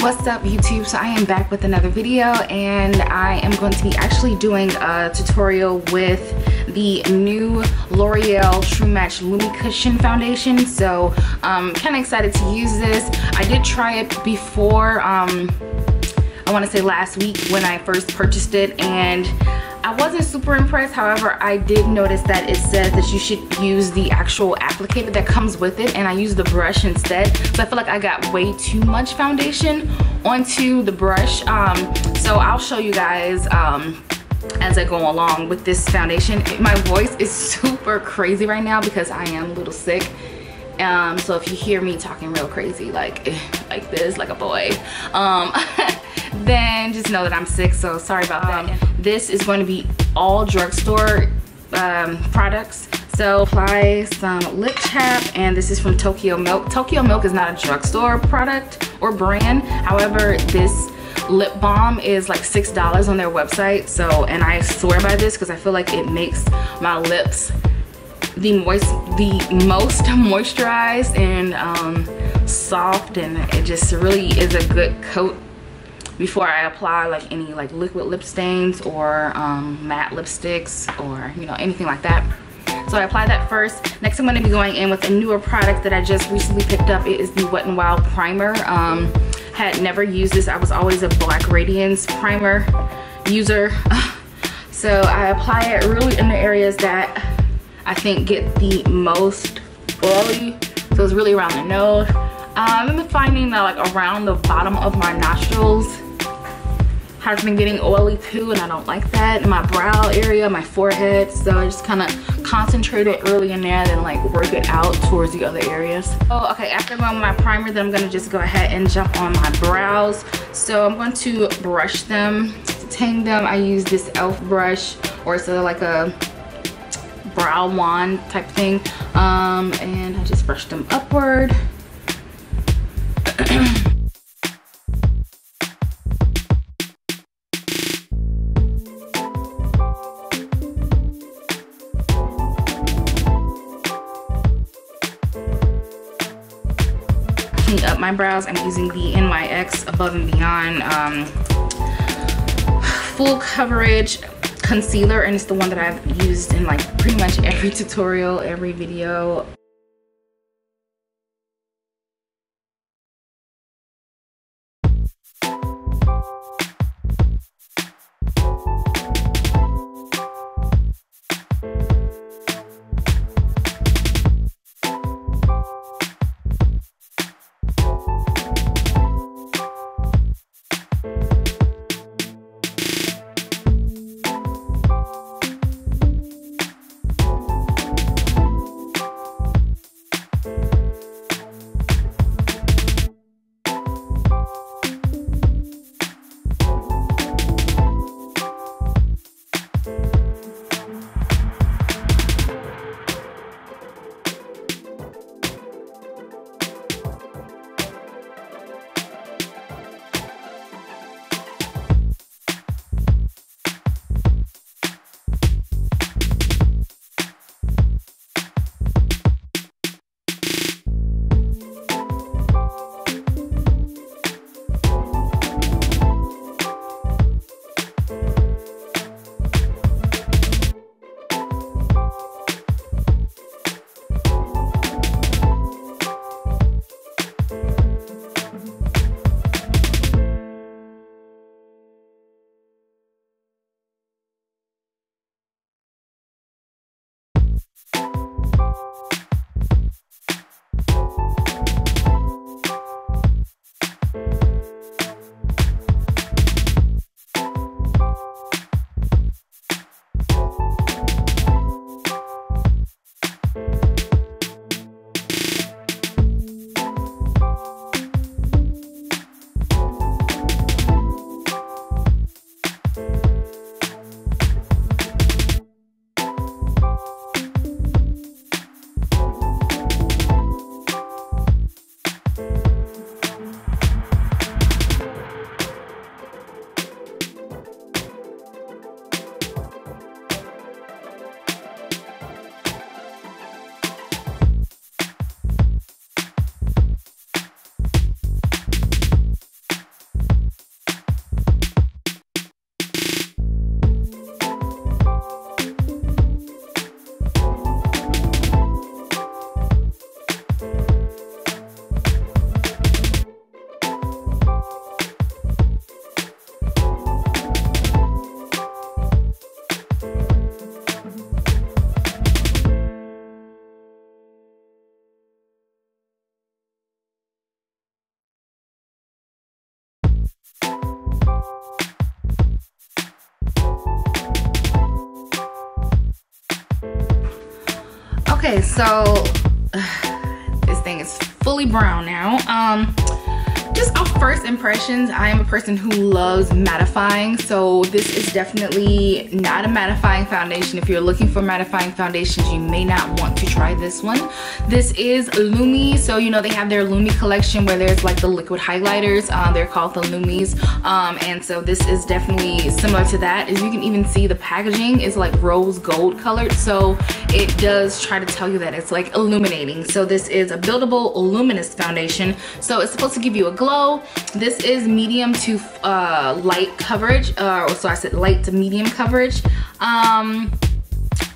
What's up YouTube? So I am back with another video, and I am going to be actually doing a tutorial with the new L'Oreal True Match Lumi Cushion Foundation. So I'm kind of excited to use this. I did try it before, I want to say last week when I first purchased it, and I wasn't super impressed. However, I did notice that it says that you should use the actual applicator that comes with it, and I used the brush instead. So I feel like I got way too much foundation onto the brush. So I'll show you guys as I go along with this foundation. My voice is super crazy right now because I am a little sick. So if you hear me talking real crazy like this, like a boy, then just know that I'm sick, so sorry about that. This is going to be all drugstore products. So apply some lip tap, and this is from Tokyo Milk. Tokyo Milk is not a drugstore product or brand. However, this lip balm is like $6 on their website. So, and I swear by this because I feel like it makes my lips the most moisturized and soft, and it just really is a good coat before I apply like any like liquid lip stains or matte lipsticks or anything like that. So I apply that first. Next I'm going to be going in with a newer product that I just recently picked up. It is the Wet n Wild primer. Had never used this. I was always a Black Radiance primer user. So I apply it really in the areas that I think get the most oily. So it's really around the nose. I've been finding that like around the bottom of my nostrils has been getting oily too, and I don't like that. In my brow area, my forehead, so I just kind of concentrate it early in there, then like work it out towards the other areas. Oh, okay, after going with my primer, then I'm gonna just go ahead and jump on my brows. So I'm going to brush them, to tang them. I use this e.l.f. brush, or it's like a brow wand type thing, and I just brush them upward. Up my brows, I'm using the NYX Above and Beyond full coverage concealer, and it's the one that I've used in like pretty much every tutorial, every video. Okay, so this thing is fully brown now. Just off first impressions, I am a person who loves mattifying, so this is definitely not a mattifying foundation. If you're looking for mattifying foundations, you may not want to try this one. This is Lumi, so you know they have their Lumi collection where there's like the liquid highlighters. They're called the Lumis, and so this is definitely similar to that. As you can even see, the packaging is like rose gold colored, so it does try to tell you that it's like illuminating. So this is a buildable luminous foundation, so it's supposed to give you a glow. This is medium to light coverage, so I said light to medium coverage.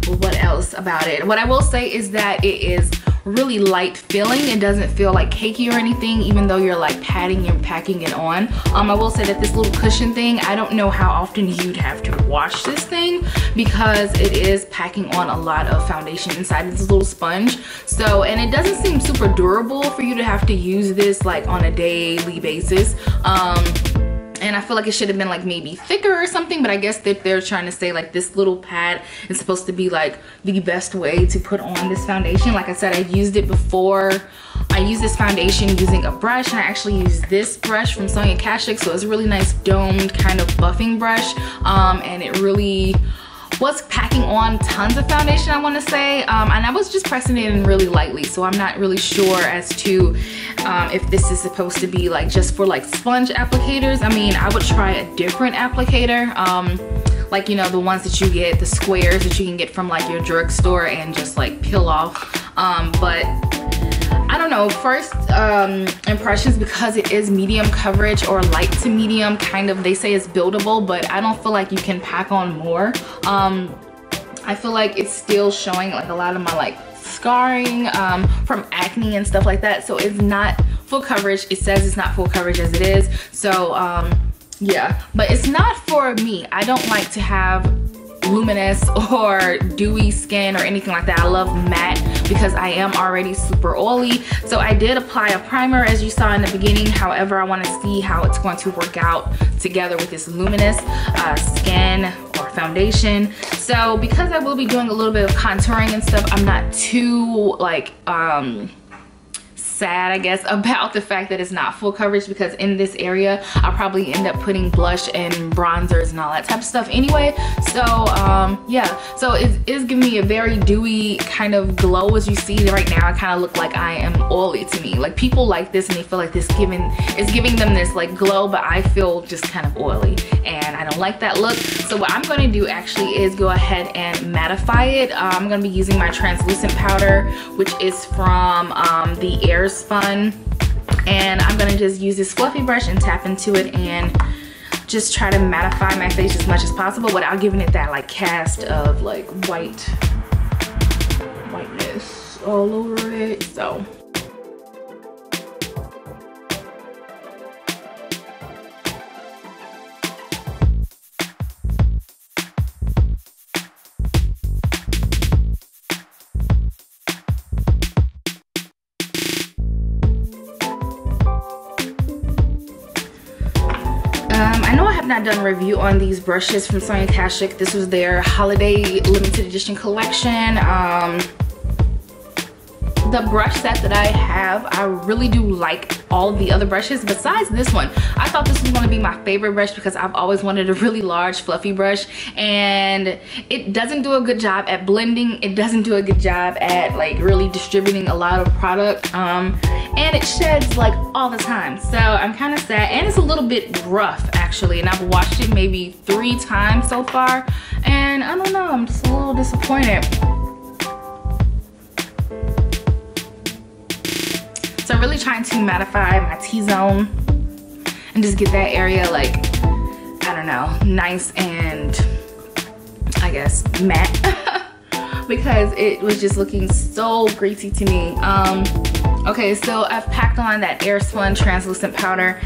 What else about it? What I will say is that it is really light feeling. It doesn't feel like cakey or anything, even though you're like patting and packing it on. I will say that this little cushion thing, I don't know how often you'd have to wash this thing because it is packing on a lot of foundation inside this little sponge. So, and it doesn't seem super durable for you to have to use this like on a daily basis. And I feel like it should have been like maybe thicker or something, but I guess that they're trying to say like this little pad is supposed to be like the best way to put on this foundation. Like I said, I used it before. I used this foundation using a brush, and I actually used this brush from Sonia Kashuk, so it's a really nice domed kind of buffing brush, and it really was packing on tons of foundation, I want to say, and I was just pressing it in really lightly, so I'm not really sure as to if this is supposed to be like just for like sponge applicators. I mean, I would try a different applicator, like, you know, the ones that you get, the squares that you can get from like your drugstore and just like peel off, but I don't know, first impressions, because it is medium coverage or light to medium, kind of, they say it's buildable, but I don't feel like you can pack on more. I feel like it's still showing like a lot of my like scarring from acne and stuff like that, so it's not full coverage. It says it's not full coverage as it is, so yeah, but it's not for me. I don't like to have luminous or dewy skin or anything like that. I love matte because I am already super oily. So I did apply a primer as you saw in the beginning. However, I want to see how it's going to work out together with this luminous skin or foundation. So because I will be doing a little bit of contouring and stuff, I'm not too like sad, I guess, about the fact that it's not full coverage, because in this area I'll probably end up putting blush and bronzers and all that type of stuff anyway. So yeah, so it is giving me a very dewy kind of glow. As you see right now, I kind of look like I am oily to me. Like, people like this and they feel like this is giving them this like glow, but I feel just kind of oily and I don't like that look. So what I'm going to do actually is go ahead and mattify it. I'm going to be using my translucent powder, which is from the Airspun, and I'm gonna just use this fluffy brush and tap into it and just try to mattify my face as much as possible without giving it that like cast of like whiteness all over it. So I know I have not done a review on these brushes from Sonia Kashuk. This was their holiday limited edition collection. The brush set that I have, I really do like all the other brushes besides this one. I thought this was going to be my favorite brush because I've always wanted a really large fluffy brush, and it doesn't do a good job at blending. It doesn't do a good job at like really distributing a lot of product, and it sheds like all the time, so I'm kind of sad. And it's a little bit rough actually, and I've washed it maybe 3 times so far, and I don't know, I'm just a little disappointed. So I'm really trying to mattify my T-zone and just get that area like, I don't know, nice and I guess matte because it was just looking so greasy to me. Okay, so I've packed on that Airspun translucent powder.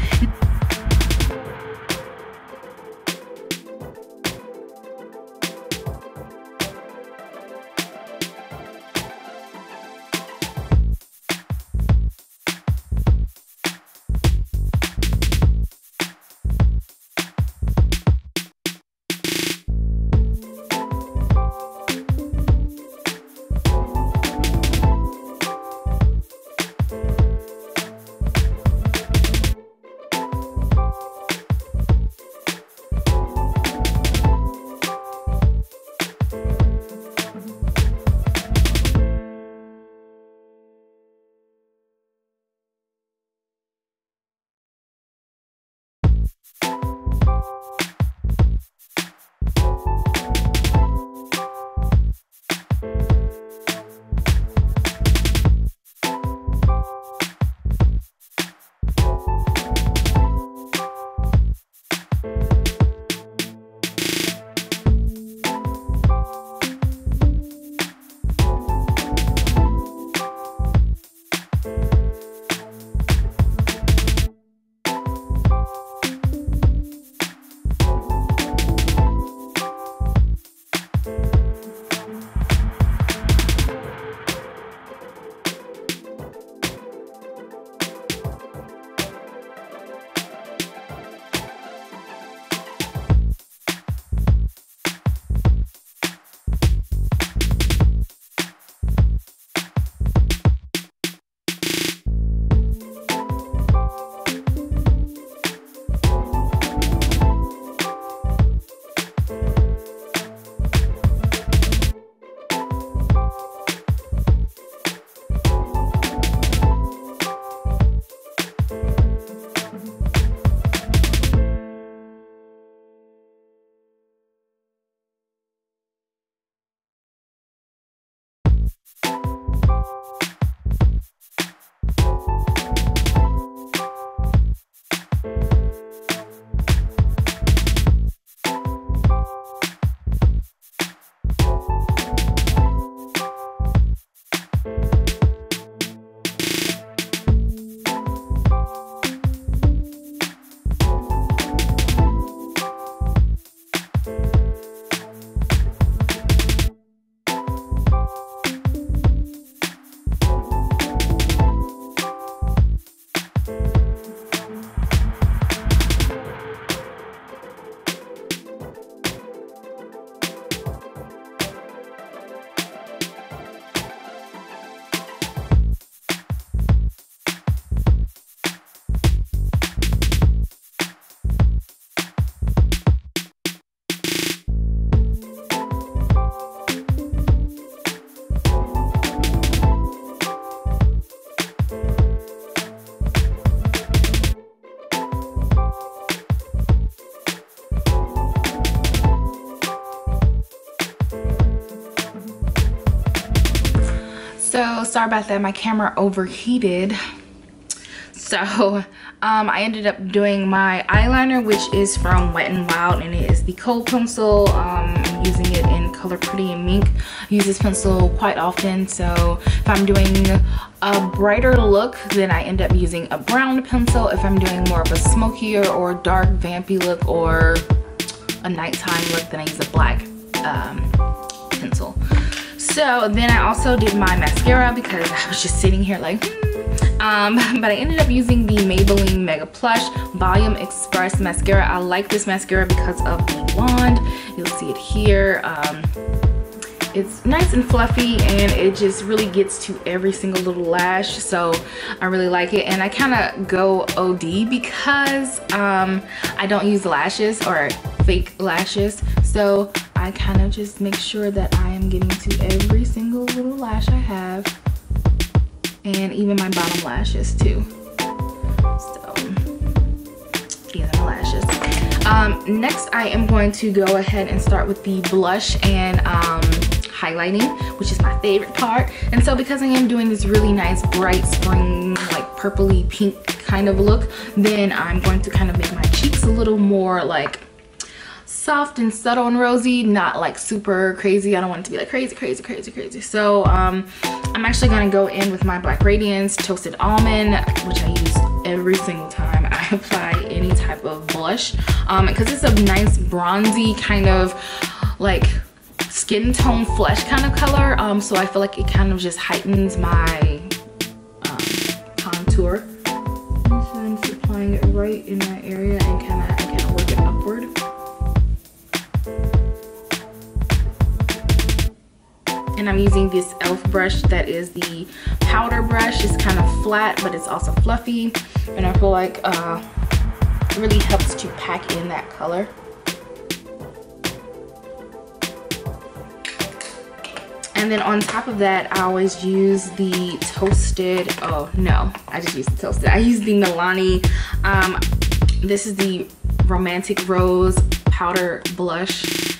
sorry about that, my camera overheated. So I ended up doing my eyeliner, which is from Wet n Wild, and it is the Kohl pencil. I'm using it in color Pretty and Mink. I use this pencil quite often, so if I'm doing a brighter look, then I end up using a brown pencil. If I'm doing more of a smokier or dark vampy look or a nighttime look, then I use a black pencil. So then I also did my mascara because I was just sitting here like but I ended up using the Maybelline Mega Plush Volume Express mascara. I like this mascara because of the wand. You'll see it here. It's nice and fluffy, and it just really gets to every single little lash, so I really like it. And I kind of go OD because I don't use lashes or fake lashes, so I kind of just make sure that I am getting to every single little lash I have, and even my bottom lashes too. So these are my lashes. Next I am going to go ahead and start with the blush and highlighting, which is my favorite part. And so because I am doing this really nice bright spring, like purpley pink kind of look, then I'm going to kind of make my cheeks a little more like soft and subtle and rosy, not like super crazy. I don't want it to be like crazy. So I'm actually going to go in with my Black Radiance Toasted Almond, which I use every single time I apply any type of blush, because it's a nice bronzy kind of like skin tone flesh kind of color, so I feel like it kind of just heightens my contour. So I'm just applying it right in my area and kind of work it upward. And I'm using this e.l.f. brush that is the powder brush. It's kind of flat, but it's also fluffy, and I feel like it really helps to pack in that color. And then on top of that, I always use the toasted, oh no, I just used the toasted. I use the Milani, this is the Romantic Rose powder blush.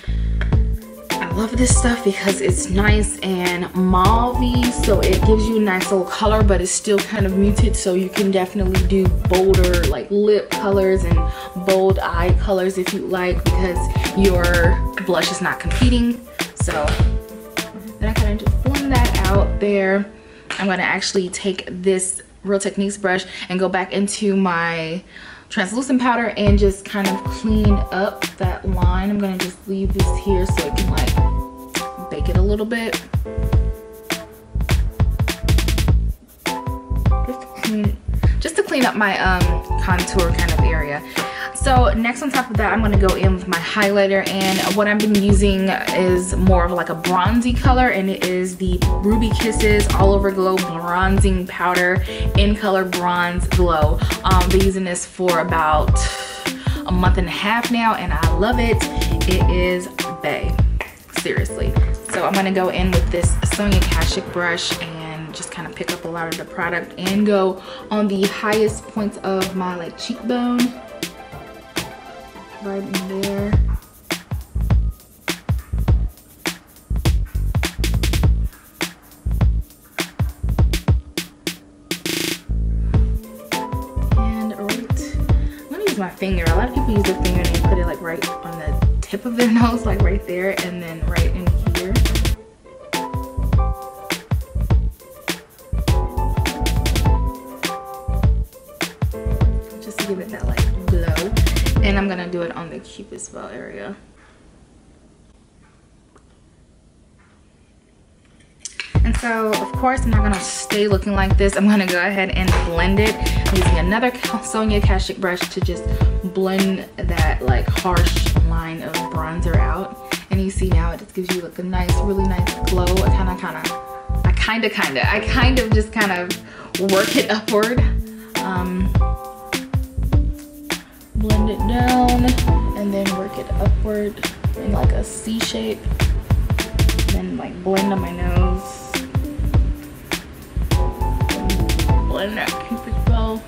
I love this stuff because it's nice and mauve-y, so it gives you a nice little color, but it's still kind of muted, so you can definitely do bolder like lip colors and bold eye colors if you like, because your blush is not competing. So then I kind of just blend that out there. I'm going to actually take this Real Techniques brush and go back into my translucent powder and just kind of clean up that line. I'm going to just leave this here so it can like bake it a little bit. Just to clean up my contour kind of area. So next on top of that, I'm going to go in with my highlighter, and what I've been using is more of like a bronzy color, and it is the Ruby Kisses All Over Glow Bronzing Powder in color Bronze Glow. I've been using this for about a month and a half now, and I love it. It is bae, seriously. So I'm going to go in with this Sonia Kashuk brush and just kind of pick up a lot of the product and go on the highest points of my like cheekbone. Right in there. And right, I'm gonna use my finger. A lot of people use their finger and they put it like right on the tip of their nose, like right there, and then right in here. Just to give it that like glow. And I'm gonna do it on the Cupid's bow area. And so, of course, I'm not gonna stay looking like this. I'm gonna go ahead and blend it. I'm using another Sonia Kashuk brush to just blend that like harsh line of bronzer out. And you see now it just gives you like a nice, really nice glow. I kind of just kind of work it upward. Blend it down and then work it upward in like a C shape. Then like blend on my nose. Blend that Cupid's bow.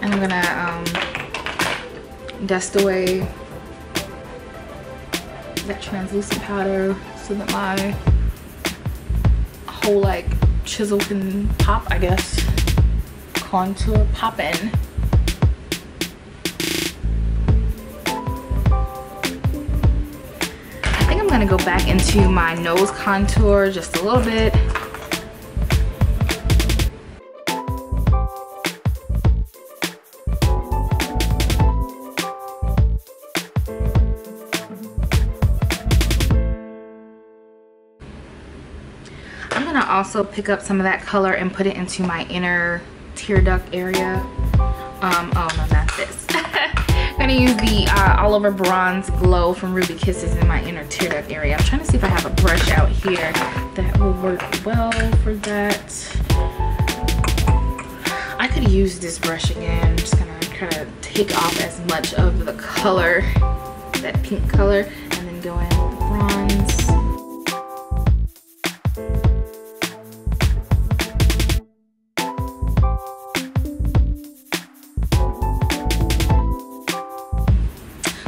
And I'm gonna dust away that translucent powder so that my whole like chisel can pop, I guess. Contour pop in. I think I'm gonna go back into my nose contour just a little bit. Also pick up some of that color and put it into my inner tear duct area. Oh no, not this. I'm gonna use the all over bronze glow from Ruby Kisses in my inner tear duct area. I'm trying to see if I have a brush out here that will work well for that. I could use this brush again. I'm just gonna try to take off as much of the color, that pink color, and then go in with the bronze.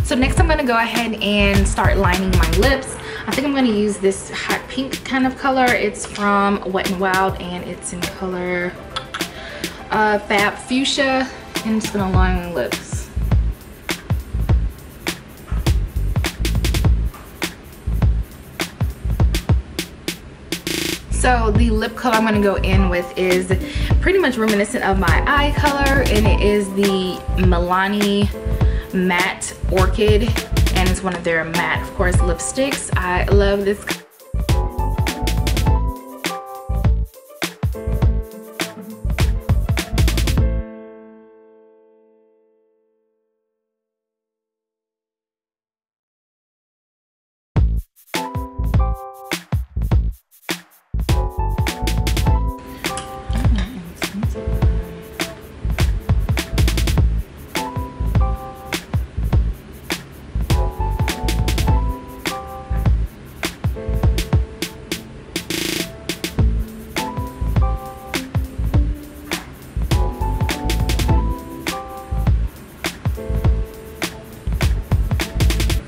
So next I'm gonna go ahead and start lining my lips. I think I'm gonna use this hot pink kind of color. It's from Wet n Wild and it's in color Fab Fuchsia. And I'm just gonna line my lips. So the lip color I'm gonna go in with is pretty much reminiscent of my eye color, and it is the Milani Matte Orchid, and it's one of their matte, of course, lipsticks. I love this.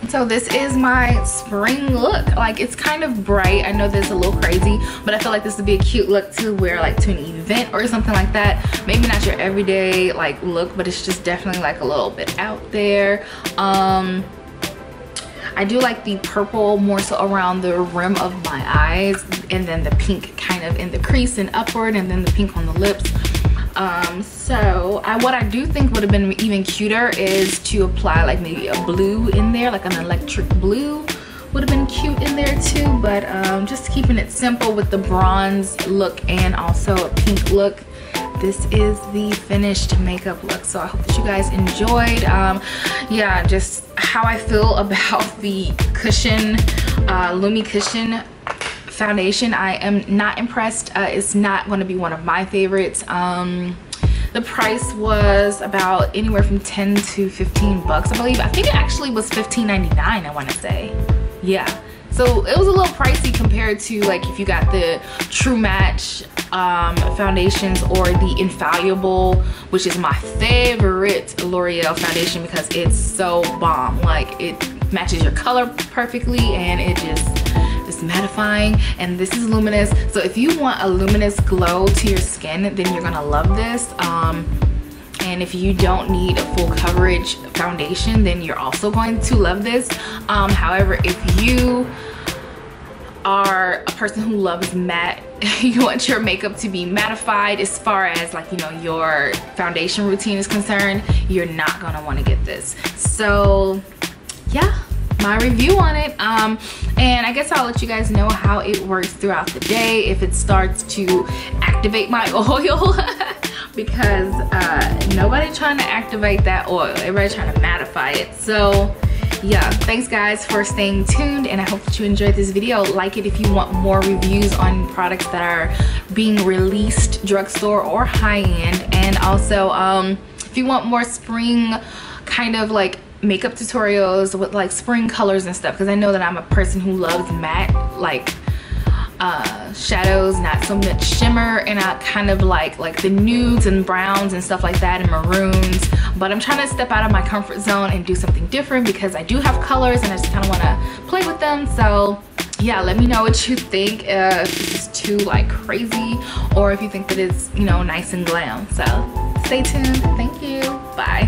So this is my spring look. Like, it's kind of bright. I know this is a little crazy, but I feel like this would be a cute look to wear like to an event or something like that. Maybe not your everyday like look, but it's just definitely like a little bit out there. I do like the purple more so around the rim of my eyes, and then the pink kind of in the crease and upward, and then the pink on the lips. What I do think would have been even cuter is to apply like maybe a blue in there, like an electric blue would have been cute in there too, but just keeping it simple with the bronze look and also a pink look. This is the finished makeup look. So I hope that you guys enjoyed. Yeah, just how I feel about the cushion, Lumi cushion foundation. I am not impressed. It's not going to be one of my favorites. The price was about anywhere from 10 to 15 bucks, I believe. I think it actually was $15.99, I want to say. Yeah, so it was a little pricey compared to like if you got the True Match foundations or the Infallible, which is my favorite L'Oreal foundation because it's so bomb. Like, it matches your color perfectly and it just is mattifying, and this is luminous. So if you want a luminous glow to your skin, then you're gonna love this. And if you don't need a full coverage foundation, then you're also going to love this. However, if you are a person who loves matte, you want your makeup to be mattified as far as like, you know, your foundation routine is concerned, you're not gonna want to get this. So yeah, my review on it. And I guess I'll let you guys know how it works throughout the day if it starts to activate my oil. Because nobody trying to activate that oil, everybody trying to mattify it. So yeah, thanks guys for staying tuned, and I hope that you enjoyed this video. Like it if you want more reviews on products that are being released drugstore or high-end. And also if you want more spring kind of like makeup tutorials with like spring colors and stuff, because I know that I'm a person who loves matte like shadows, not so much shimmer, and I kind of like the nudes and browns and stuff like that and maroons. But I'm trying to step out of my comfort zone and do something different because I do have colors and I just kind of want to play with them. So yeah, let me know what you think, if this is too like crazy or if you think that it's, you know, nice and glam. So stay tuned. Thank you. Bye.